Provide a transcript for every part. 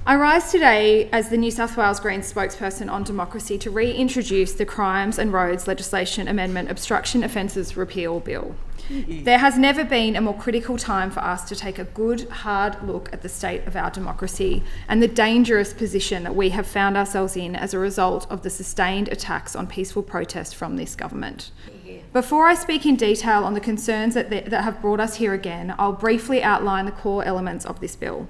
I rise today as the New South Wales Greens spokesperson on democracy to reintroduce the Crimes and Roads Legislation Amendment Obstruction Offences Repeal Bill. There has never been a more critical time for us to take a good, hard look at the state of our democracy and the dangerous position that we have found ourselves in as a result of the sustained attacks on peaceful protest from this government. Before I speak in detail on the concerns that have brought us here again, I'll briefly outline the core elements of this bill.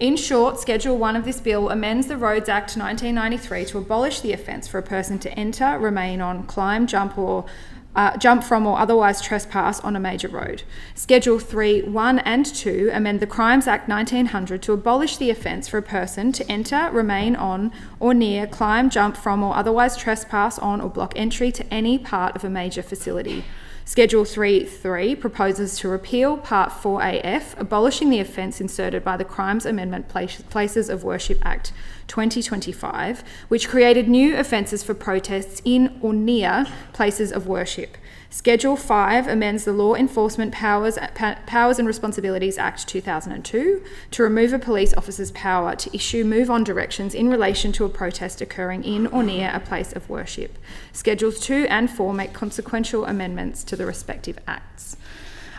In short, Schedule 1 of this bill amends the Roads Act 1993 to abolish the offence for a person to enter, remain on, climb, jump from or otherwise trespass on a major road. Schedule 3, 1 and 2 amend the Crimes Act 1900 to abolish the offence for a person to enter, remain on or near, climb, jump from or otherwise trespass on or block entry to any part of a major facility. Schedule 3.3 proposes to repeal Part 4AF, abolishing the offence inserted by the Crimes Amendment Places of Worship Act 2025, which created new offences for protests in or near places of worship. Schedule 5 amends the Law Enforcement Powers and Responsibilities Act 2002 to remove a police officer's power to issue move-on directions in relation to a protest occurring in or near a place of worship. Schedules 2 and 4 make consequential amendments to the respective acts.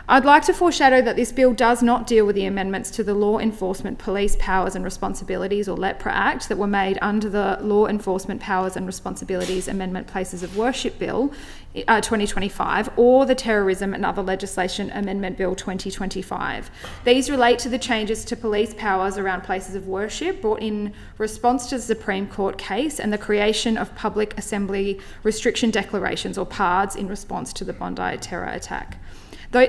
I'd like to foreshadow that this bill does not deal with the amendments to the Law Enforcement Police Powers and Responsibilities, or LEPRA Act, that were made under the Law Enforcement Powers and Responsibilities Amendment Places of Worship Bill 2025, or the Terrorism and Other Legislation Amendment Bill 2025. These relate to the changes to police powers around places of worship brought in response to the Supreme Court case and the creation of Public Assembly Restriction Declarations, or PARDs, in response to the Bondi terror attack.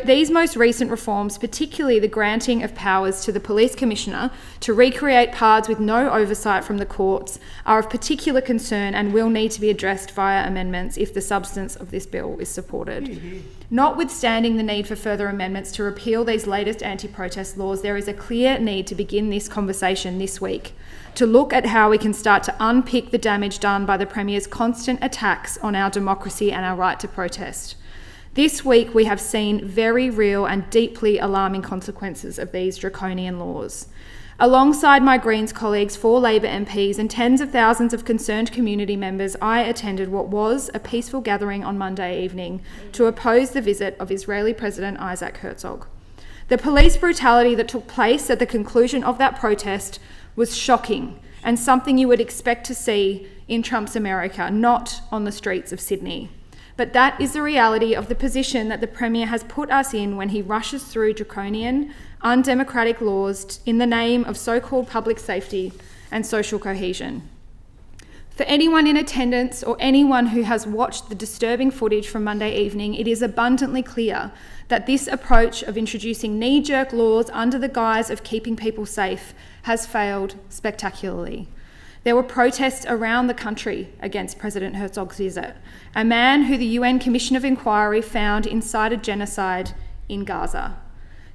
These most recent reforms, particularly the granting of powers to the Police Commissioner to recreate PARDs with no oversight from the courts, are of particular concern and will need to be addressed via amendments if the substance of this bill is supported. Notwithstanding the need for further amendments to repeal these latest anti-protest laws, there is a clear need to begin this conversation this week, to look at how we can start to unpick the damage done by the Premier's constant attacks on our democracy and our right to protest. This week, we have seen very real and deeply alarming consequences of these draconian laws. Alongside my Greens colleagues, 4 Labor MPs and tens of thousands of concerned community members, I attended what was a peaceful gathering on Monday evening to oppose the visit of Israeli President Isaac Herzog. The police brutality that took place at the conclusion of that protest was shocking and something you would expect to see in Trump's America, not on the streets of Sydney. But that is the reality of the position that the Premier has put us in when he rushes through draconian, undemocratic laws in the name of so-called public safety and social cohesion. For anyone in attendance or anyone who has watched the disturbing footage from Monday evening, it is abundantly clear that this approach of introducing knee-jerk laws under the guise of keeping people safe has failed spectacularly. There were protests around the country against President Herzog's visit, a man who the UN Commission of Inquiry found incited genocide in Gaza.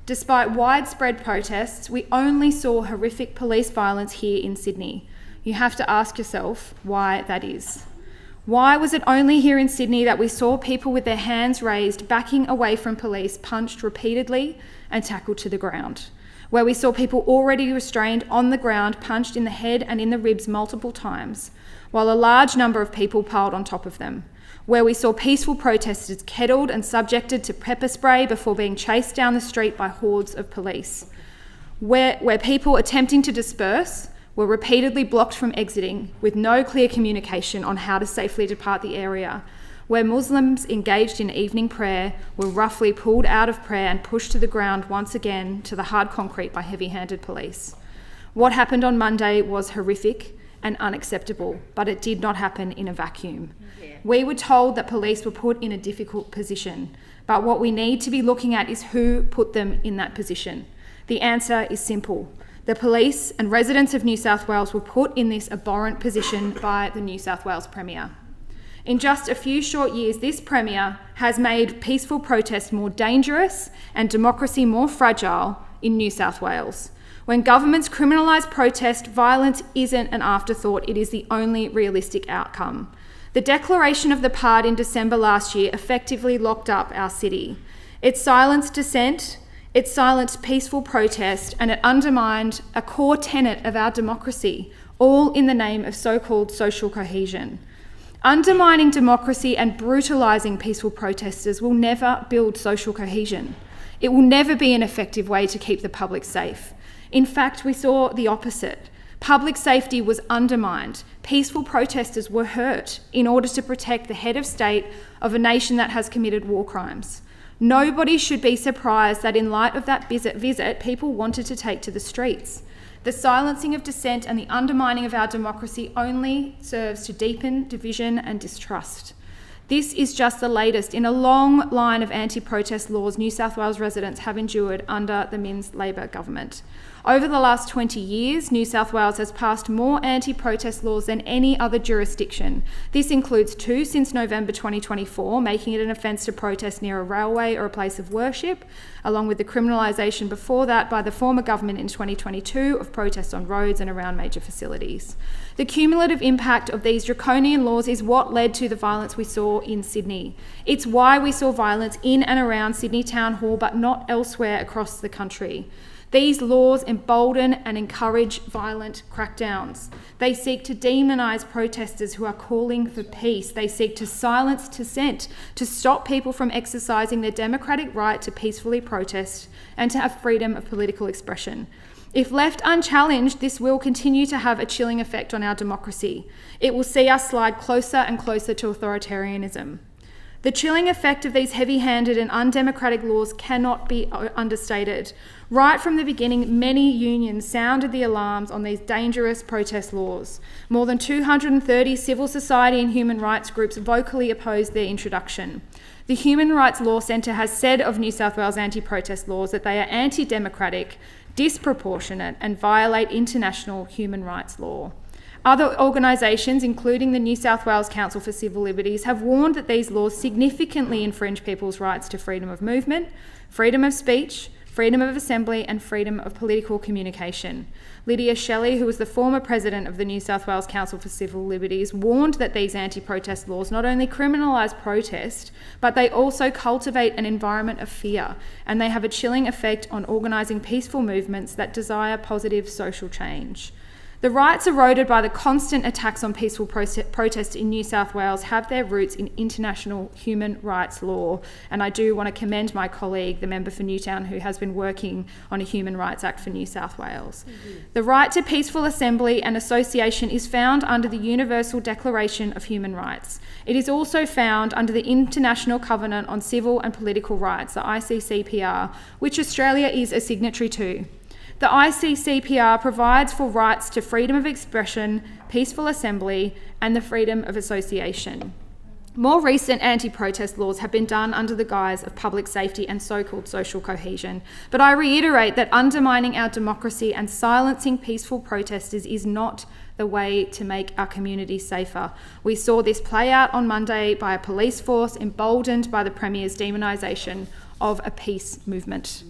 Despite widespread protests, we only saw horrific police violence here in Sydney. You have to ask yourself why that is. Why was it only here in Sydney that we saw people with their hands raised, backing away from police, punched repeatedly and tackled to the ground? Where we saw people already restrained on the ground, punched in the head and in the ribs multiple times, while a large number of people piled on top of them. Where we saw peaceful protesters kettled and subjected to pepper spray before being chased down the street by hordes of police. Where people attempting to disperse were repeatedly blocked from exiting with no clear communication on how to safely depart the area. Where Muslims engaged in evening prayer were roughly pulled out of prayer and pushed to the ground once again to the hard concrete by heavy-handed police. What happened on Monday was horrific and unacceptable, but it did not happen in a vacuum. We were told that police were put in a difficult position, but what we need to be looking at is who put them in that position. The answer is simple. The police and residents of New South Wales were put in this abhorrent position by the New South Wales Premier. In just a few short years, this Premier has made peaceful protest more dangerous and democracy more fragile in New South Wales. When governments criminalise protest, violence isn't an afterthought, it is the only realistic outcome. The declaration of the PARD in December last year effectively locked up our city. It silenced dissent It silenced peaceful protest, and it undermined a core tenet of our democracy, all in the name of so-called social cohesion. Undermining democracy and brutalising peaceful protesters will never build social cohesion. It will never be an effective way to keep the public safe. In fact, we saw the opposite. Public safety was undermined. Peaceful protesters were hurt in order to protect the head of state of a nation that has committed war crimes. Nobody should be surprised that in light of that visit, people wanted to take to the streets. The silencing of dissent and the undermining of our democracy only serves to deepen division and distrust. This is just the latest in a long line of anti-protest laws New South Wales residents have endured under the Minns Labor government. Over the last 20 years, New South Wales has passed more anti-protest laws than any other jurisdiction. This includes 2 since November 2024, making it an offence to protest near a railway or a place of worship, along with the criminalisation before that by the former government in 2022 of protests on roads and around major facilities. The cumulative impact of these draconian laws is what led to the violence we saw in Sydney. It's why we saw violence in and around Sydney Town Hall, but not elsewhere across the country. These laws embolden and encourage violent crackdowns. They seek to demonise protesters who are calling for peace. They seek to silence dissent, to stop people from exercising their democratic right to peacefully protest and to have freedom of political expression. If left unchallenged, this will continue to have a chilling effect on our democracy. It will see us slide closer and closer to authoritarianism. The chilling effect of these heavy-handed and undemocratic laws cannot be understated. Right from the beginning, many unions sounded the alarms on these dangerous protest laws. More than 230 civil society and human rights groups vocally opposed their introduction. The Human Rights Law Centre has said of New South Wales anti-protest laws that they are anti-democratic, disproportionate, and violate international human rights law. Other organisations, including the New South Wales Council for Civil Liberties, have warned that these laws significantly infringe people's rights to freedom of movement, freedom of speech, freedom of assembly, and freedom of political communication. Lydia Shelley, who was the former president of the New South Wales Council for Civil Liberties, warned that these anti-protest laws not only criminalise protest, but they also cultivate an environment of fear, and they have a chilling effect on organising peaceful movements that desire positive social change. The rights eroded by the constant attacks on peaceful protest in New South Wales have their roots in international human rights law, and I do want to commend my colleague, the member for Newtown, who has been working on a Human Rights Act for New South Wales. The right to peaceful assembly and association is found under the Universal Declaration of Human Rights. It is also found under the International Covenant on Civil and Political Rights, the ICCPR, which Australia is a signatory to. The ICCPR provides for rights to freedom of expression, peaceful assembly, and the freedom of association. More recent anti-protest laws have been done under the guise of public safety and so-called social cohesion, but I reiterate that undermining our democracy and silencing peaceful protesters is not the way to make our community safer. We saw this play out on Monday by a police force emboldened by the Premier's demonisation of a peace movement.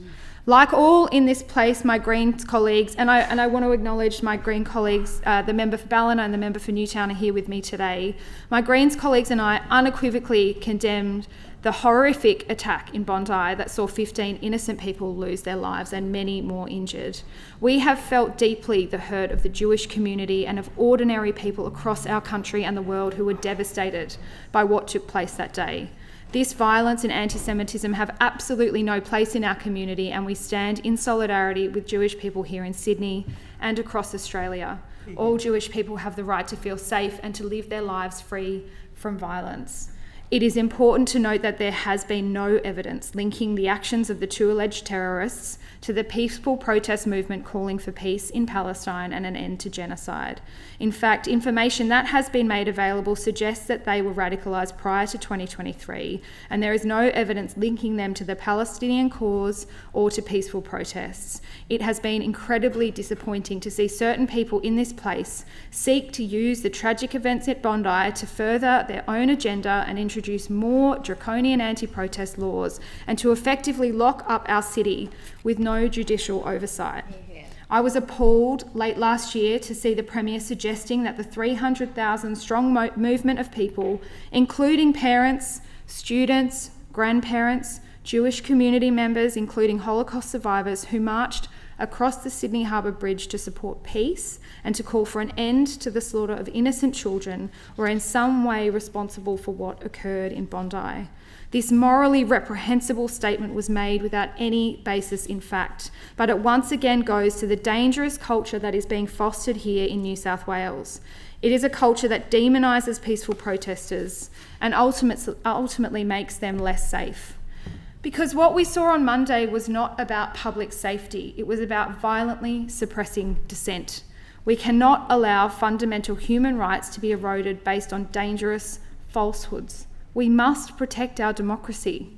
Like all in this place, my Greens colleagues, and I want to acknowledge my Green colleagues, the member for Ballina and the member for Newtown are here with me today. My Greens colleagues and I unequivocally condemned the horrific attack in Bondi that saw 15 innocent people lose their lives and many more injured. We have felt deeply the hurt of the Jewish community and of ordinary people across our country and the world who were devastated by what took place that day. This violence and anti-Semitism have absolutely no place in our community, and we stand in solidarity with Jewish people here in Sydney and across Australia. All Jewish people have the right to feel safe and to live their lives free from violence. It is important to note that there has been no evidence linking the actions of the 2 alleged terrorists to the peaceful protest movement calling for peace in Palestine and an end to genocide. In fact, information that has been made available suggests that they were radicalised prior to 2023, and there is no evidence linking them to the Palestinian cause or to peaceful protests. It has been incredibly disappointing to see certain people in this place seek to use the tragic events at Bondi to further their own agenda and introduce more draconian anti-protest laws and to effectively lock up our city with no judicial oversight. I was appalled late last year to see the Premier suggesting that the 300,000 strong movement of people, including parents, students, grandparents, Jewish community members, including Holocaust survivors, who marched across the Sydney Harbour Bridge to support peace and to call for an end to the slaughter of innocent children, were in some way responsible for what occurred in Bondi. This morally reprehensible statement was made without any basis in fact, but it once again goes to the dangerous culture that is being fostered here in New South Wales. It is a culture that demonises peaceful protesters and ultimately makes them less safe. Because what we saw on Monday was not about public safety, it was about violently suppressing dissent. We cannot allow fundamental human rights to be eroded based on dangerous falsehoods. We must protect our democracy.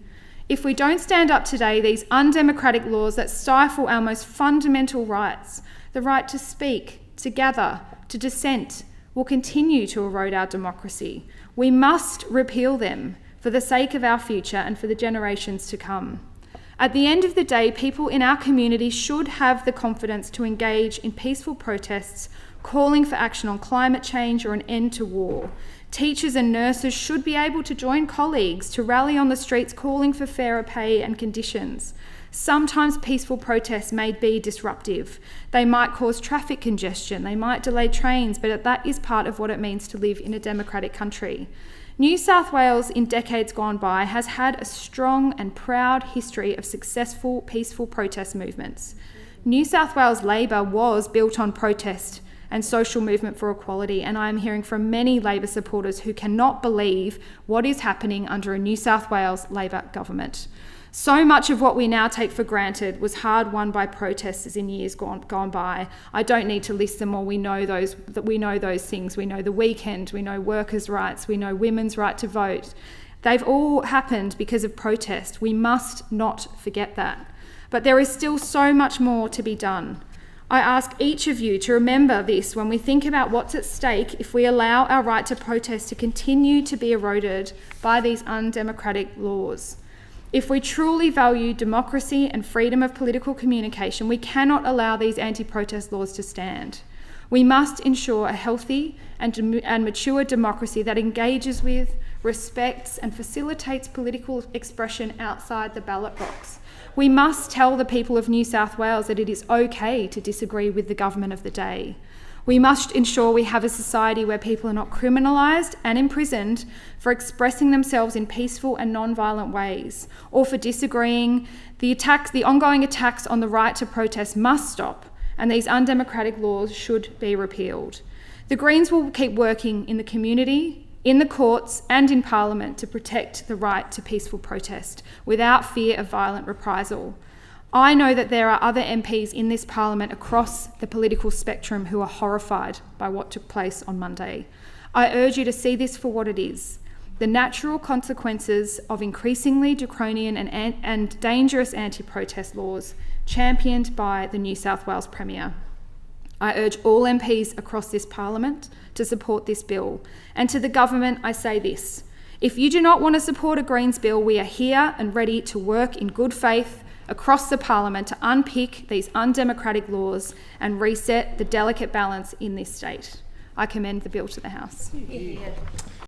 If we don't stand up today, these undemocratic laws that stifle our most fundamental rights, the right to speak, to gather, to dissent, will continue to erode our democracy. We must repeal them for the sake of our future and for the generations to come. At the end of the day, people in our community should have the confidence to engage in peaceful protests, calling for action on climate change or an end to war. Teachers and nurses should be able to join colleagues to rally on the streets calling for fairer pay and conditions. Sometimes peaceful protests may be disruptive. They might cause traffic congestion, they might delay trains, but that is part of what it means to live in a democratic country. New South Wales, in decades gone by, has had a strong and proud history of successful peaceful protest movements. New South Wales Labor was built on protest and social movement for equality, and I am hearing from many Labor supporters who cannot believe what is happening under a New South Wales Labor government. So much of what we now take for granted was hard won by protesters in years gone by. I don't need to list them all. We know those things. We know the weekend, we know workers' rights, we know women's right to vote. They've all happened because of protest. We must not forget that. But there is still so much more to be done. I ask each of you to remember this when we think about what's at stake if we allow our right to protest to continue to be eroded by these undemocratic laws. If we truly value democracy and freedom of political communication, we cannot allow these anti-protest laws to stand. We must ensure a healthy and mature democracy that engages with, respects and facilitates political expression outside the ballot box. We must tell the people of New South Wales that it is okay to disagree with the government of the day. We must ensure we have a society where people are not criminalised and imprisoned for expressing themselves in peaceful and non-violent ways, or for disagreeing. The ongoing attacks on the right to protest must stop, and these undemocratic laws should be repealed. The Greens will keep working in the community, in the courts and in Parliament to protect the right to peaceful protest without fear of violent reprisal. I know that there are other MPs in this Parliament across the political spectrum who are horrified by what took place on Monday. I urge you to see this for what it is: the natural consequences of increasingly draconian and dangerous anti-protest laws championed by the New South Wales Premier. I urge all MPs across this Parliament to support this bill. And to the government, I say this: if you do not want to support a Greens bill, we are here and ready to work in good faith across the Parliament to unpick these undemocratic laws and reset the delicate balance in this state. I commend the bill to the House. Yeah.